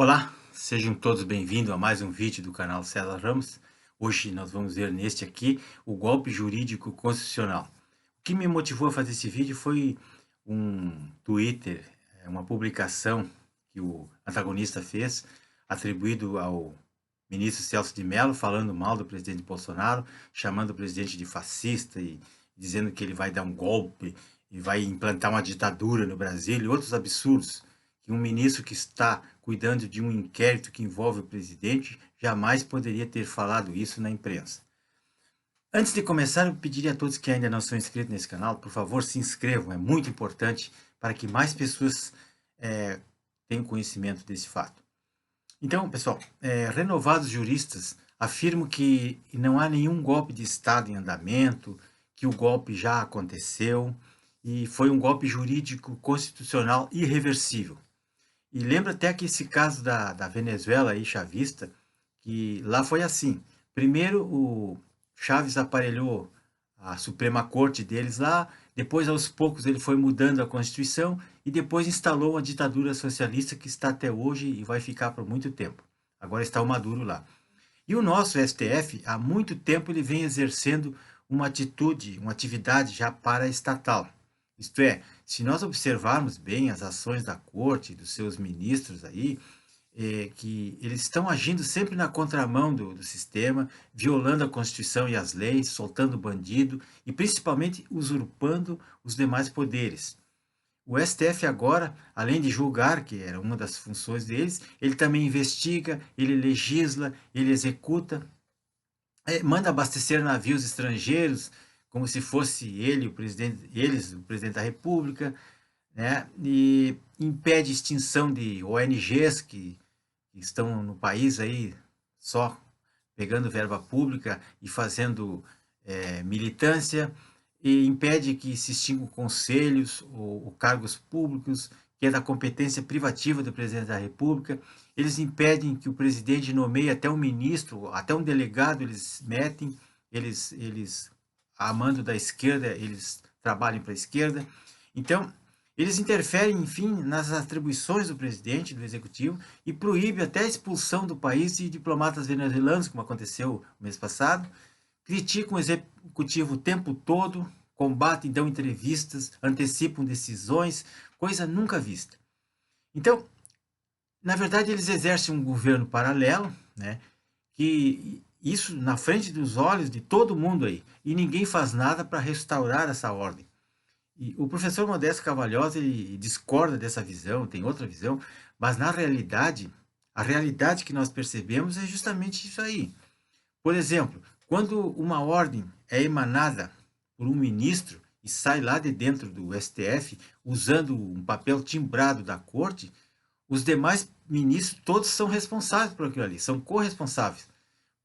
Olá, sejam todos bem-vindos a mais um vídeo do canal César Ramos. Hoje nós vamos ver neste aqui o golpe jurídico constitucional. O que me motivou a fazer esse vídeo foi um Twitter, uma publicação que o antagonista fez, atribuído ao ministro Celso de Mello, falando mal do presidente Bolsonaro, chamando o presidente de fascista e dizendo que ele vai dar um golpe e vai implantar uma ditadura no Brasil e outros absurdos que um ministro que está cuidando de um inquérito que envolve o presidente jamais poderia ter falado isso na imprensa. Antes de começar, eu pediria a todos que ainda não são inscritos nesse canal, por favor, se inscrevam, é muito importante para que mais pessoas tenham conhecimento desse fato. Então, pessoal, renovados juristas afirmam que não há nenhum golpe de Estado em andamento, que o golpe já aconteceu e foi um golpe jurídico constitucional irreversível. E lembra até que esse caso da Venezuela aí, chavista, que lá foi assim. Primeiro o Chaves aparelhou a Suprema Corte deles lá, depois aos poucos ele foi mudando a Constituição e depois instalou uma ditadura socialista que está até hoje e vai ficar por muito tempo. Agora está o Maduro lá. E o nosso STF, há muito tempo ele vem exercendo uma atitude, uma atividade já paraestatal. Isto é, se nós observarmos bem as ações da corte, dos seus ministros aí, que eles estão agindo sempre na contramão do sistema, violando a Constituição e as leis, soltando bandido e principalmente usurpando os demais poderes. O STF agora, além de julgar, que era uma das funções deles, ele também investiga, ele legisla, ele executa, manda abastecer navios estrangeiros, como se fosse ele, o presidente da República, né? E impede extinção de ONGs que estão no país aí só pegando verba pública e fazendo militância, e impede que se extingam conselhos ou cargos públicos, que é da competência privativa do presidente da República. Eles impedem que o presidente nomeie até um ministro, até um delegado eles metem, eles a mando da esquerda, eles trabalham para a esquerda. Então, eles interferem, enfim, nas atribuições do presidente, do executivo, e proíbem até a expulsão do país de diplomatas venezuelanos, como aconteceu no mês passado. Criticam o executivo o tempo todo, combatem, dão entrevistas, antecipam decisões, coisa nunca vista. Então, na verdade, eles exercem um governo paralelo, né, que isso na frente dos olhos de todo mundo aí, e ninguém faz nada para restaurar essa ordem. E o professor Modesto Carvalhosa, ele discorda dessa visão, tem outra visão, mas na realidade, a realidade que nós percebemos é justamente isso aí. Por exemplo, quando uma ordem é emanada por um ministro e sai lá de dentro do STF, usando um papel timbrado da corte, os demais ministros todos são responsáveis por aquilo ali, são corresponsáveis,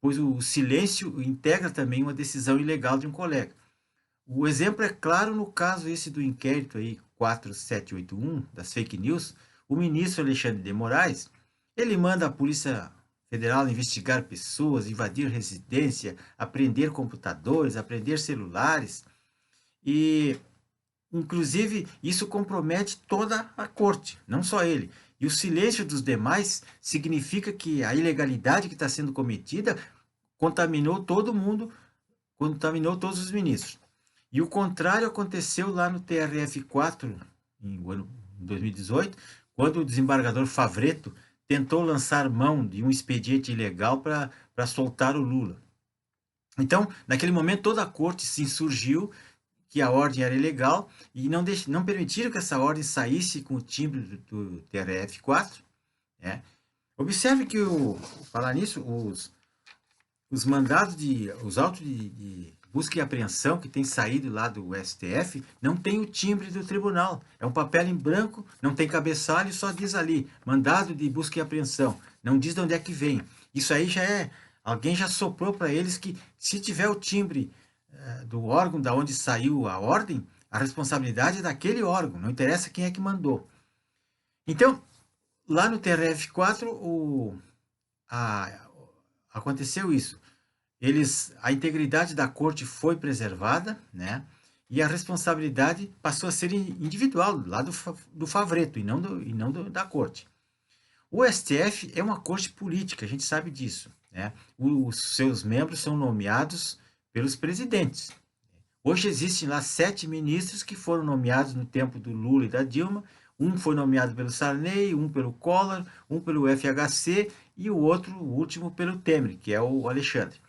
pois o silêncio integra também uma decisão ilegal de um colega. O exemplo é claro no caso esse do inquérito aí 4781 das fake news. O ministro Alexandre de Moraes, ele manda a Polícia Federal investigar pessoas, invadir residência, apreender computadores, apreender celulares e inclusive isso compromete toda a corte, não só ele. E o silêncio dos demais significa que a ilegalidade que está sendo cometida contaminou todo mundo, contaminou todos os ministros. E o contrário aconteceu lá no TRF4, em 2018, quando o desembargador Favretto tentou lançar mão de um expediente ilegal para soltar o Lula. Então, naquele momento, toda a corte se insurgiu que a ordem era ilegal e não permitiram que essa ordem saísse com o timbre do TRF4. Né? Observe que, falar nisso, os mandados os autos de busca e apreensão que tem saído lá do STF não tem o timbre do tribunal. É um papel em branco, não tem cabeçalho, só diz ali, mandado de busca e apreensão. Não diz de onde é que vem. Isso aí já é, alguém já soprou para eles que se tiver o timbre do órgão da onde saiu a ordem, a responsabilidade é daquele órgão, não interessa quem é que mandou. Então, lá no TRF4, aconteceu isso. A integridade da corte foi preservada, né? E a responsabilidade passou a ser individual, lá do Favretto, e não da corte. O STF é uma corte política, a gente sabe disso, né? Os seus membros são nomeados pelos presidentes. Hoje existem lá 7 ministros que foram nomeados no tempo do Lula e da Dilma. Um foi nomeado pelo Sarney, um pelo Collor, um pelo FHC e o outro, o último, pelo Temer, que é o Alexandre.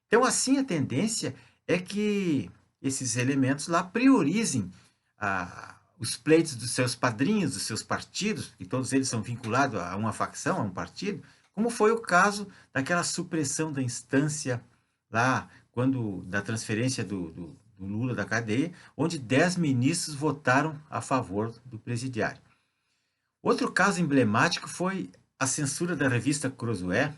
Então, assim, a tendência é que esses elementos lá priorizem os pleitos dos seus padrinhos, dos seus partidos, e todos eles são vinculados a uma facção, a um partido, como foi o caso daquela supressão da instância lá, quando da transferência do Lula da cadeia, onde 10 ministros votaram a favor do presidiário. Outro caso emblemático foi a censura da revista Cruzoé,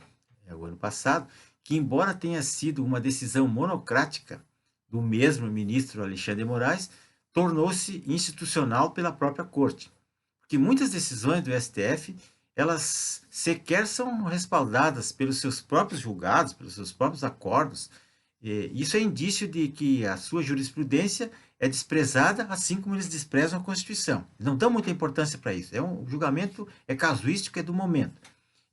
o ano passado, que embora tenha sido uma decisão monocrática do mesmo ministro Alexandre de Moraes, tornou-se institucional pela própria corte. Porque muitas decisões do STF, elas sequer são respaldadas pelos seus próprios julgados, pelos seus próprios acordos. Isso é indício de que a sua jurisprudência é desprezada, assim como eles desprezam a Constituição. Não dão muita importância para isso. O julgamento é casuístico, é do momento.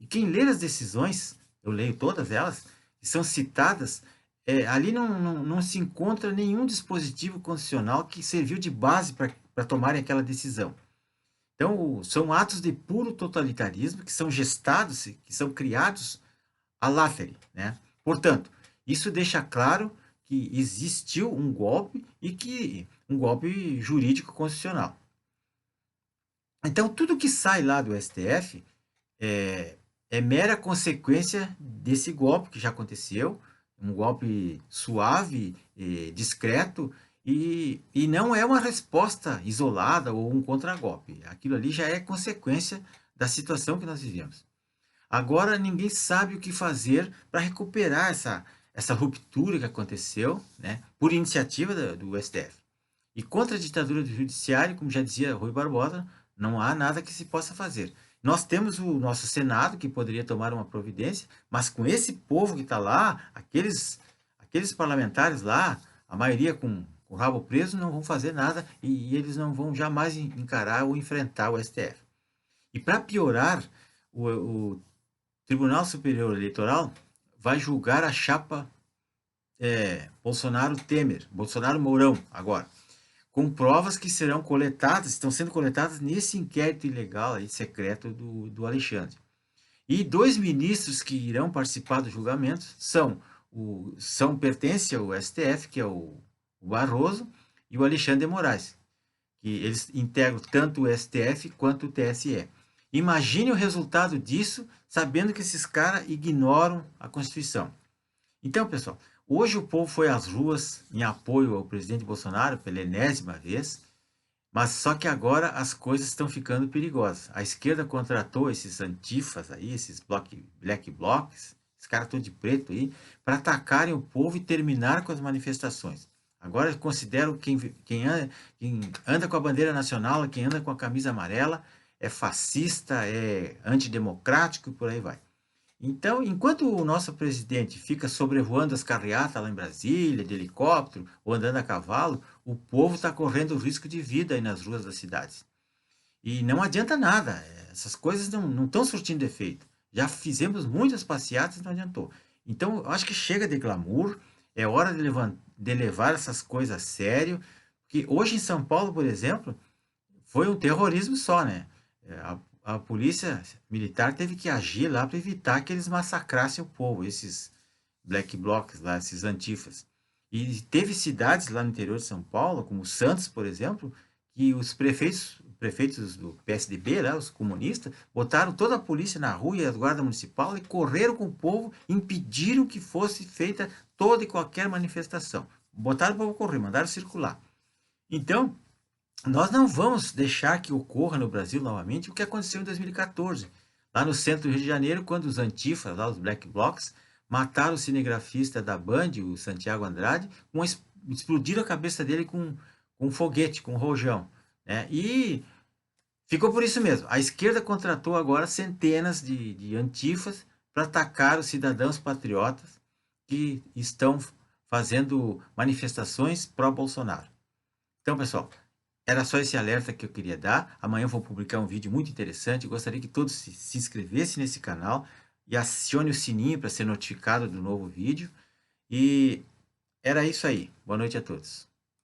E quem lê as decisões, eu leio todas elas, que são citadas, ali não se encontra nenhum dispositivo constitucional que serviu de base para tomarem aquela decisão. Então, são atos de puro totalitarismo que são gestados, que são criados à láfere, né? Portanto, isso deixa claro que existiu um golpe e que um golpe jurídico constitucional. Então, tudo que sai lá do STF é mera consequência desse golpe que já aconteceu, um golpe suave, discreto, e não é uma resposta isolada ou um contragolpe. Aquilo ali já é consequência da situação que nós vivemos. Agora, ninguém sabe o que fazer para recuperar essa ruptura que aconteceu, né, por iniciativa do STF. E contra a ditadura do judiciário, como já dizia Rui Barbosa, não há nada que se possa fazer. Nós temos o nosso Senado, que poderia tomar uma providência, mas com esse povo que está lá, aqueles parlamentares lá, a maioria com o rabo preso, não vão fazer nada e eles não vão jamais encarar ou enfrentar o STF. E para piorar, o Tribunal Superior Eleitoral vai julgar a chapa Bolsonaro-Temer, Bolsonaro-Mourão agora, com provas que serão coletadas, estão sendo coletadas nesse inquérito ilegal aí, secreto do Alexandre. E 2 ministros que irão participar do julgamento pertencem ao STF, que é o Barroso e o Alexandre de Moraes, que eles integram tanto o STF quanto o TSE. Imagine o resultado disso, sabendo que esses caras ignoram a Constituição. Então, pessoal, hoje o povo foi às ruas em apoio ao presidente Bolsonaro pela enésima vez, mas só que agora as coisas estão ficando perigosas. A esquerda contratou esses antifas aí, esses black blocs, esses caras todos de preto aí, para atacarem o povo e terminar com as manifestações. Agora consideram quem anda com a bandeira nacional, quem anda com a camisa amarela, é fascista, é antidemocrático e por aí vai. Então, enquanto o nosso presidente fica sobrevoando as carreatas lá em Brasília, de helicóptero, ou andando a cavalo, o povo está correndo risco de vida aí nas ruas das cidades. E não adianta nada, essas coisas não estão surtindo efeito. Já fizemos muitas passeatas e não adiantou. Então, eu acho que chega de glamour, é hora de levar essas coisas a sério, porque hoje em São Paulo, por exemplo, foi um terrorismo só, né? A polícia militar teve que agir lá para evitar que eles massacrassem o povo, esses black blocs lá, esses antifas. E teve cidades lá no interior de São Paulo, como Santos, por exemplo, que os prefeitos do PSDB, lá, os comunistas, botaram toda a polícia na rua e a guarda municipal e correram com o povo, impediram que fosse feita toda e qualquer manifestação. Botaram o povo correr, mandaram circular. Então, nós não vamos deixar que ocorra no Brasil novamente o que aconteceu em 2014, lá no centro do Rio de Janeiro, quando os antifas, lá, os black blocs, mataram o cinegrafista da Band, o Santiago Andrade, explodiram a cabeça dele com um foguete, com um rojão, né? E ficou por isso mesmo. A esquerda contratou agora centenas de antifas para atacar os cidadãos patriotas que estão fazendo manifestações pró-Bolsonaro. Então, pessoal, Era só esse alerta que eu queria dar. Amanhã eu vou publicar um vídeo muito interessante. Eu gostaria que todos se inscrevessem nesse canal e acione o sininho para ser notificado do novo vídeo. E era isso aí. Boa noite a todos.